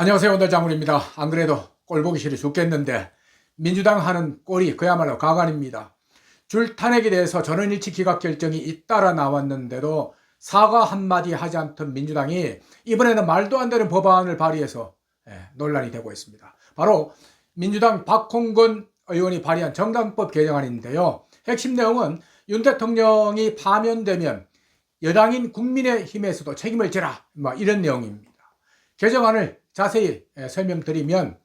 안녕하세요. 오늘 장군입니다. 안 그래도 꼴보기 싫어 죽겠는데 민주당 하는 꼴이 그야말로 가관입니다. 줄 탄핵에 대해서 전원일치 기각 결정이 잇따라 나왔는데도 사과 한마디 하지 않던 민주당이 이번에는 말도 안 되는 법안을 발의해서 논란이 되고 있습니다. 바로 민주당 박홍근 의원이 발의한 정당법 개정안인데요. 핵심 내용은 윤 대통령이 파면되면 여당인 국민의힘에서도 책임을 져라, 이런 내용입니다. 개정안을 자세히 설명드리면,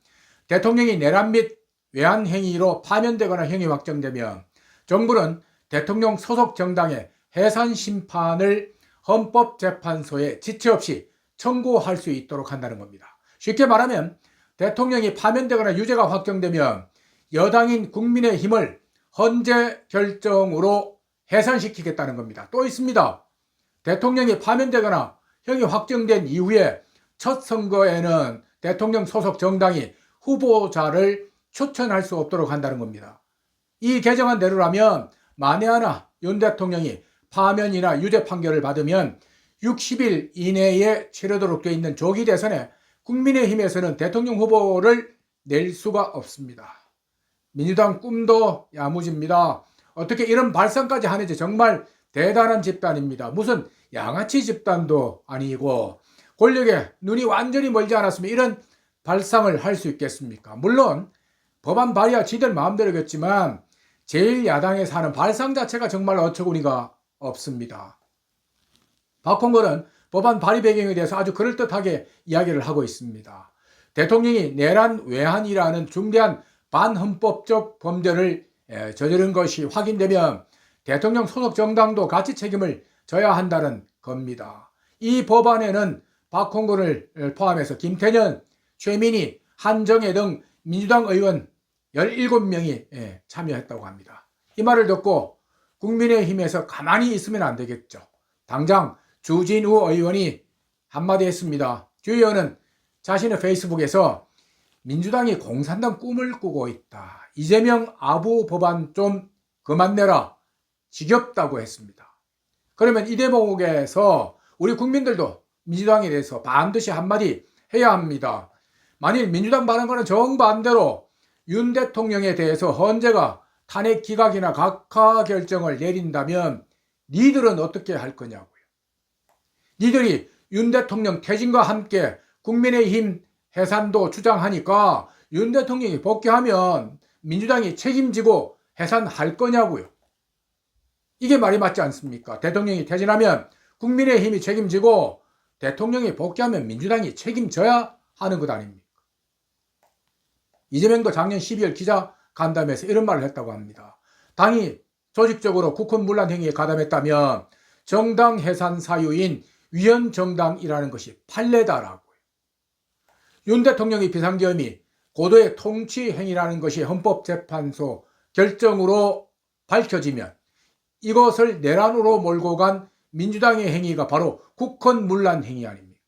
대통령이 내란 및 외환 행위로 파면되거나 형이 확정되면 정부는 대통령 소속 정당의 해산 심판을 헌법재판소에 지체 없이 청구할 수 있도록 한다는 겁니다. 쉽게 말하면 대통령이 파면되거나 유죄가 확정되면 여당인 국민의힘을 헌재 결정으로 해산시키겠다는 겁니다. 또 있습니다. 대통령이 파면되거나 형이 확정된 이후에 첫 선거에는 대통령 소속 정당이 후보자를 추천할 수 없도록 한다는 겁니다. 이 개정안대로라면 만에 하나 윤 대통령이 파면이나 유죄 판결을 받으면 60일 이내에 치르도록 되어 있는 조기 대선에 국민의힘에서는 대통령 후보를 낼 수가 없습니다. 민주당 꿈도 야무집니다. 어떻게 이런 발상까지 하는지 정말 대단한 집단입니다. 무슨 양아치 집단도 아니고 권력에 눈이 완전히 멀지 않았으면 이런 발상을 할 수 있겠습니까? 물론 법안 발의야 지들 마음대로겠지만 제1야당에서 하는 발상 자체가 정말 어처구니가 없습니다. 박홍근은 법안 발의 배경에 대해서 아주 그럴듯하게 이야기를 하고 있습니다. 대통령이 내란 외환이라는 중대한 반헌법적 범죄를 저지른 것이 확인되면 대통령 소속 정당도 같이 책임을 져야 한다는 겁니다. 이 법안에는 박홍근을 포함해서 김태년, 최민희, 한정혜 등 민주당 의원 17명이 참여했다고 합니다. 이 말을 듣고 국민의힘에서 가만히 있으면 안 되겠죠. 당장 주진우 의원이 한마디 했습니다. 주 의원은 자신의 페이스북에서 민주당이 공산당 꿈을 꾸고 있다. 이재명 아부 법안 좀 그만 내라. 지겹다고 했습니다. 그러면 이 대목에서 우리 국민들도 민주당에 대해서 반드시 한마디 해야 합니다. 만일 민주당 발언과는 정반대로 윤 대통령에 대해서 헌재가 탄핵 기각이나 각하 결정을 내린다면 니들은 어떻게 할 거냐고요. 니들이 윤 대통령 퇴진과 함께 국민의힘 해산도 주장하니까 윤 대통령이 복귀하면 민주당이 책임지고 해산할 거냐고요. 이게 말이 맞지 않습니까? 대통령이 퇴진하면 국민의힘이 책임지고 대통령이 복귀하면 민주당이 책임져야 하는 것 아닙니까? 이재명도 작년 12월 기자간담회에서 이런 말을 했다고 합니다. 당이 조직적으로 국헌문란 행위에 가담했다면 정당 해산 사유인 위헌정당이라는 것이 판례다라고요. 윤 대통령의 비상계엄이 고도의 통치 행위라는 것이 헌법재판소 결정으로 밝혀지면 이것을 내란으로 몰고 간 민주당의 행위가 바로 국헌문란 행위 아닙니까?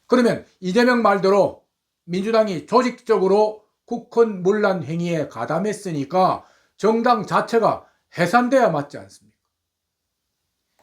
그러면 이재명 말대로 민주당이 조직적으로 국헌문란 행위에 가담했으니까 정당 자체가 해산돼야 맞지 않습니까?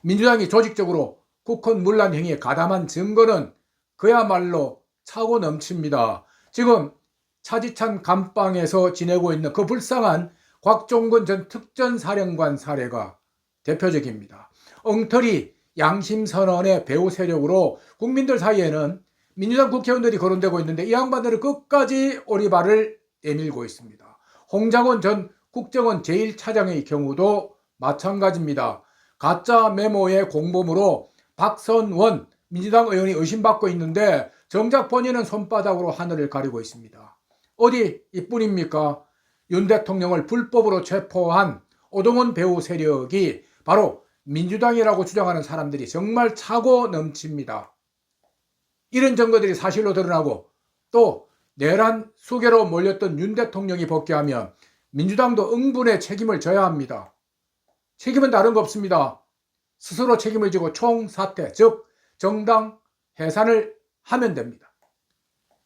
민주당이 조직적으로 국헌문란 행위에 가담한 증거는 그야말로 차고 넘칩니다. 지금 차지찬 감방에서 지내고 있는 그 불쌍한 곽종근 전 특전사령관 사례가 대표적입니다. 엉터리 양심선언의 배후 세력으로 국민들 사이에는 민주당 국회의원들이 거론되고 있는데 이 양반들은 끝까지 오리발을 내밀고 있습니다. 홍장원 전 국정원 제1차장의 경우도 마찬가지입니다. 가짜 메모의 공범으로 박선원 민주당 의원이 의심받고 있는데 정작 본인은 손바닥으로 하늘을 가리고 있습니다. 어디 이뿐입니까? 윤 대통령을 불법으로 체포한 오동원 배후 세력이 바로 민주당이라고 주장하는 사람들이 정말 차고 넘칩니다. 이런 증거들이 사실로 드러나고 또 내란 수괴로 몰렸던 윤 대통령이 복귀하면 민주당도 응분의 책임을 져야 합니다. 책임은 다른 거 없습니다. 스스로 책임을 지고 총사퇴, 즉 정당 해산을 하면 됩니다.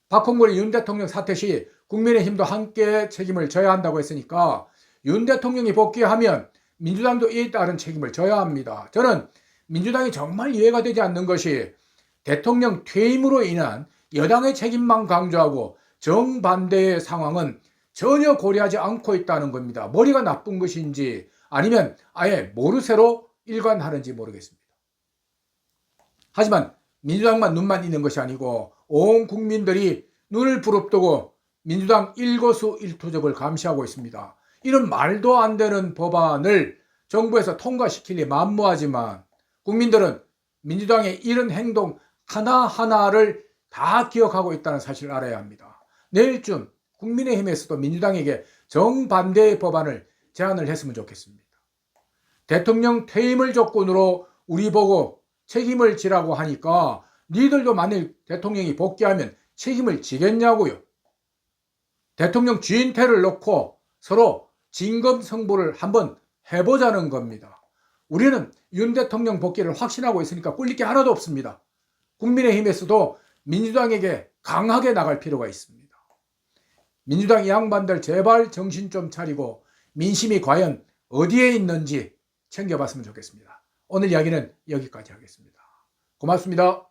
박홍근이 윤 대통령 사퇴 시 국민의힘도 함께 책임을 져야 한다고 했으니까 윤 대통령이 복귀하면 민주당도 이에 따른 책임을 져야 합니다. 저는 민주당이 정말 이해가 되지 않는 것이 대통령 퇴임으로 인한 여당의 책임만 강조하고 정반대의 상황은 전혀 고려하지 않고 있다는 겁니다. 머리가 나쁜 것인지 아니면 아예 모르쇠로 일관하는지 모르겠습니다. 하지만 민주당만 눈만 있는 것이 아니고 온 국민들이 눈을 부릅뜨고 민주당 일거수일투족을 감시하고 있습니다. 이런 말도 안 되는 법안을 정부에서 통과시키려 만무하지만 국민들은 민주당의 이런 행동 하나하나를 다 기억하고 있다는 사실을 알아야 합니다. 내일쯤 국민의힘에서도 민주당에게 정반대의 법안을 제안을 했으면 좋겠습니다. 대통령 퇴임을 조건으로 우리 보고 책임을 지라고 하니까 니들도 만일 대통령이 복귀하면 책임을 지겠냐고요. 대통령 주인태를 놓고 서로 진검승부를 한번 해보자는 겁니다. 우리는 윤 대통령 복귀를 확신하고 있으니까 꿀릴 게 하나도 없습니다. 국민의힘에서도 민주당에게 강하게 나갈 필요가 있습니다. 민주당 양반들 제발 정신 좀 차리고 민심이 과연 어디에 있는지 챙겨봤으면 좋겠습니다. 오늘 이야기는 여기까지 하겠습니다. 고맙습니다.